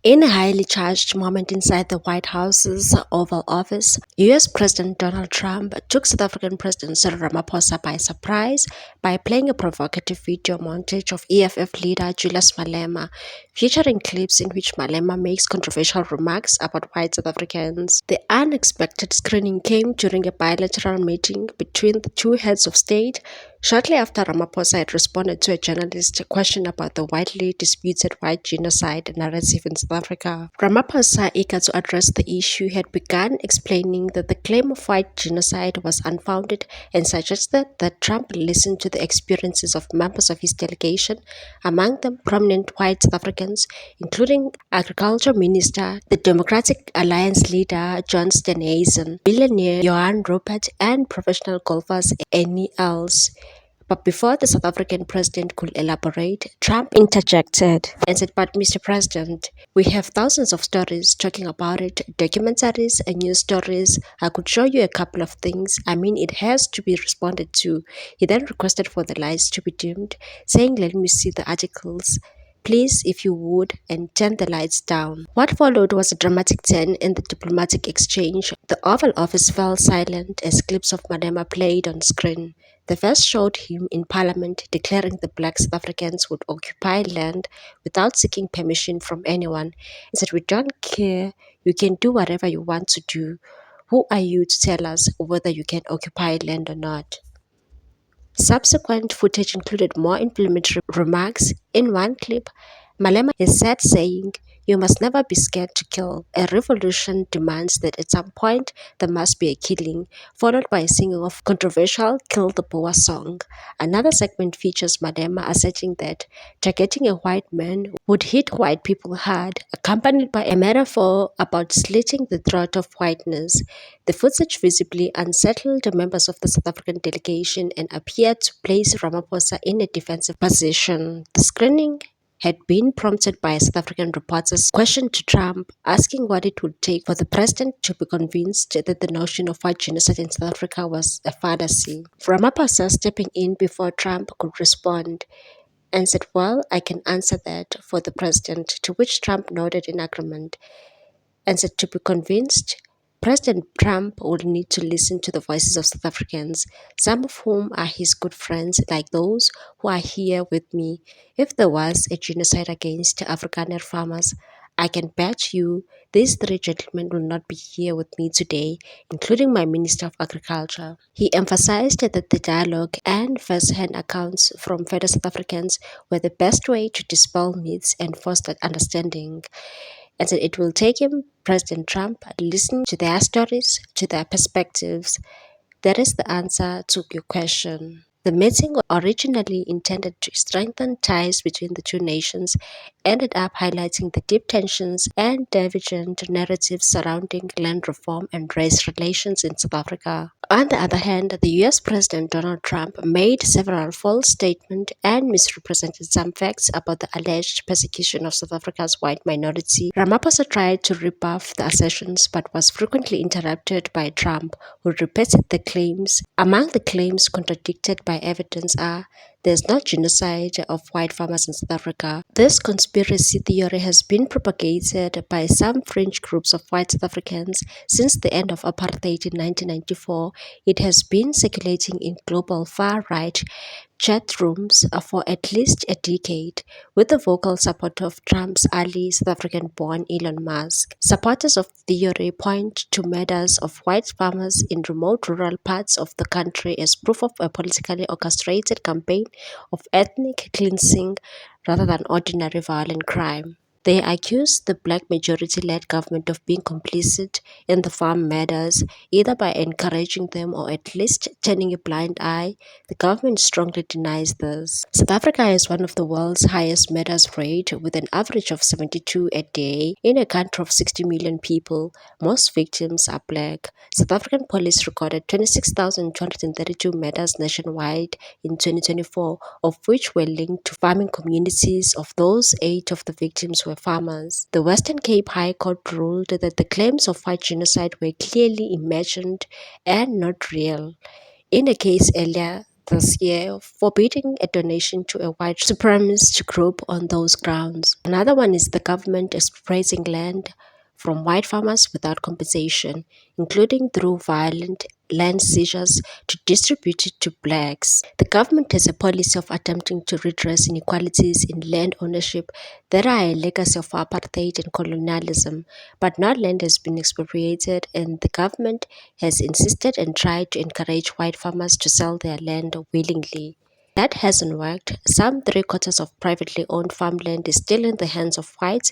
In a highly charged moment inside the White House's Oval Office, US President Donald Trump took South African President Cyril Ramaphosa by surprise by playing a provocative video montage of EFF leader Julius Malema, featuring clips in which Malema makes controversial remarks about white South Africans. The unexpected screening came during a bilateral meeting between the two heads of state shortly after Ramaphosa had responded to a journalist's question about the widely disputed white genocide narrative in South Africa. Ramaphosa, eager to address the issue, had begun explaining that the claim of white genocide was unfounded and suggested that Trump listened to the experiences of members of his delegation, among them prominent white South Africans, including Agriculture Minister, the Democratic Alliance leader John Steenhuisen, billionaire Johan Rupert, and professional golfers Annie Els. But before the South African president could elaborate, Trump interjected and said, "But Mr. President, we have thousands of stories talking about it, documentaries and news stories. I could show you a couple of things. I mean, it has to be responded to." He then requested for the lights to be dimmed, saying, "Let me see the articles. Please, if you would, and turn the lights down." What followed was a dramatic turn in the diplomatic exchange. The Oval Office fell silent as clips of Malema played on screen. The first showed him in Parliament declaring the black South Africans would occupy land without seeking permission from anyone. He said, "We don't care. You can do whatever you want to do. Who are you to tell us whether you can occupy land or not?" Subsequent footage included more inflammatory remarks. In one clip, Malema is said saying, "You must never be scared to kill. A revolution demands that at some point there must be a killing," followed by a singing of controversial Kill the Boer song. Another segment features Malema asserting that targeting a white man would hit white people hard, accompanied by a metaphor about slitting the throat of whiteness. The footage visibly unsettled the members of the South African delegation and appeared to place Ramaphosa in a defensive position. The screening had been prompted by a South African reporter's question to Trump, asking what it would take for the president to be convinced that the notion of white genocide in South Africa was a fantasy. Ramaphosa, stepping in before Trump could respond, and said, "Well, I can answer that for the president," to which Trump nodded in agreement and said, "To be convinced, President Trump will need to listen to the voices of South Africans, some of whom are his good friends, like those who are here with me. If there was a genocide against Afrikaner farmers, I can bet you these three gentlemen will not be here with me today, including my Minister of Agriculture." He emphasized that the dialogue and first-hand accounts from fellow South Africans were the best way to dispel myths and foster understanding, and said it will take him, President Trump, listening to their stories, to their perspectives. That is the answer to your question. The meeting, originally intended to strengthen ties between the two nations, ended up highlighting the deep tensions and divergent narratives surrounding land reform and race relations in South Africa. On the other hand, the US President Donald Trump made several false statements and misrepresented some facts about the alleged persecution of South Africa's white minority. Ramaphosa tried to rebuff the assertions but was frequently interrupted by Trump, who repeated the claims. Among the claims contradicted by evidence are: "There's no genocide of white farmers in South Africa." This conspiracy theory has been propagated by some fringe groups of white South Africans since the end of apartheid in 1994. It has been circulating in global far-right chat rooms for at least a decade, with the vocal support of Trump's ally, South African-born Elon Musk. Supporters of the theory point to murders of white farmers in remote rural parts of the country as proof of a politically orchestrated campaign of ethnic cleansing rather than ordinary violent crime. They accuse the black majority-led government of being complicit in the farm murders, either by encouraging them or at least turning a blind eye. The government strongly denies this. South Africa is one of the world's highest murders rate, with an average of 72 a day. In a country of 60 million people, most victims are black. South African police recorded 26,232 murders nationwide in 2024, of which were linked to farming communities. Of those, 8 of the victims were farmers. The Western Cape High Court ruled that the claims of white genocide were clearly imagined and not real. In a case earlier this year, forbidding a donation to a white supremacist group on those grounds. Another one is the government expropriating land from white farmers without compensation, including through violent land seizures to distribute it to blacks. The government has a policy of attempting to redress inequalities in land ownership that are a legacy of apartheid and colonialism, but no land has been expropriated, and the government has insisted and tried to encourage white farmers to sell their land willingly. That hasn't worked. Some three-quarters of privately owned farmland is still in the hands of whites,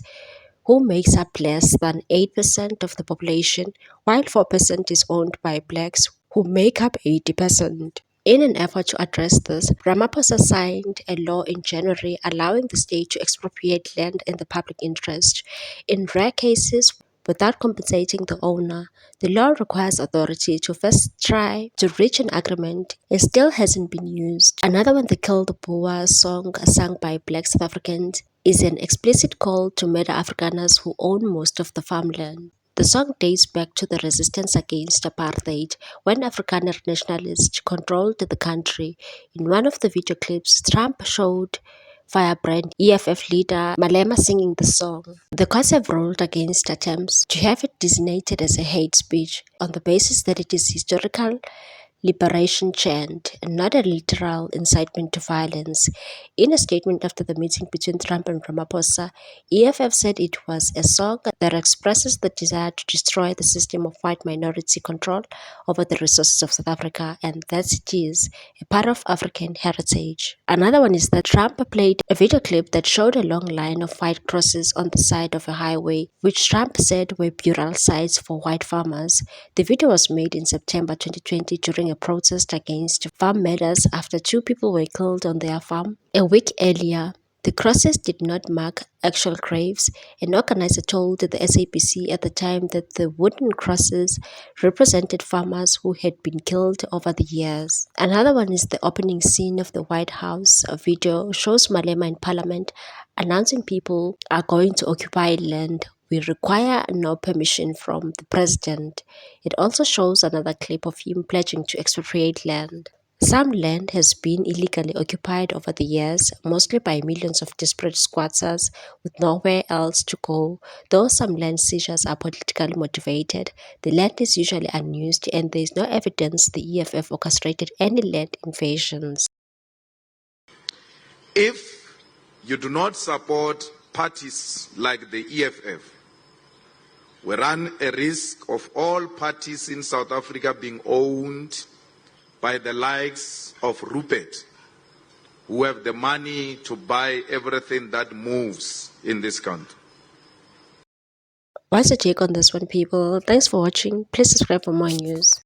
who makes up less than 8% of the population, while 4% is owned by blacks, who make up 80%. In an effort to address this, Ramaphosa signed a law in January allowing the state to expropriate land in the public interest. In rare cases, without compensating the owner, the law requires authority to first try to reach an agreement and still hasn't been used. Another one, the Kill the Boer song sung by Black South Africans, is an explicit call to murder Afrikaners who own most of the farmland. The song dates back to the resistance against apartheid, when Afrikaner nationalists controlled the country. In one of the video clips, Trump showed Firebrand EFF leader Malema singing the song. The courts have ruled against attempts to have it designated as a hate speech on the basis that it is historical liberation chant and not a literal incitement to violence. In a statement after the meeting between Trump and Ramaphosa, EFF said it was a song that expresses the desire to destroy the system of white minority control over the resources of South Africa, and that it is a part of African heritage. Another one is that Trump played a video clip that showed a long line of white crosses on the side of a highway, which Trump said were burial sites for white farmers. The video was made in September 2020 during a protest against farm matters after 2 people were killed on their farm. A week earlier, the crosses did not mark actual graves. An organizer told the SABC at the time that the wooden crosses represented farmers who had been killed over the years. Another one is the opening scene of the White House. A video shows Malema in Parliament announcing people are going to occupy land. We require no permission from the president. It also shows another clip of him pledging to expropriate land. Some land has been illegally occupied over the years, mostly by millions of desperate squatters with nowhere else to go. Though some land seizures are politically motivated, the land is usually unused and there is no evidence the EFF orchestrated any land invasions. If you do not support parties like the EFF, we run a risk of all parties in South Africa being owned by the likes of Rupert, who have the money to buy everything that moves in this country. What's your take on this one, people? Thanks for watching. Please subscribe for more news.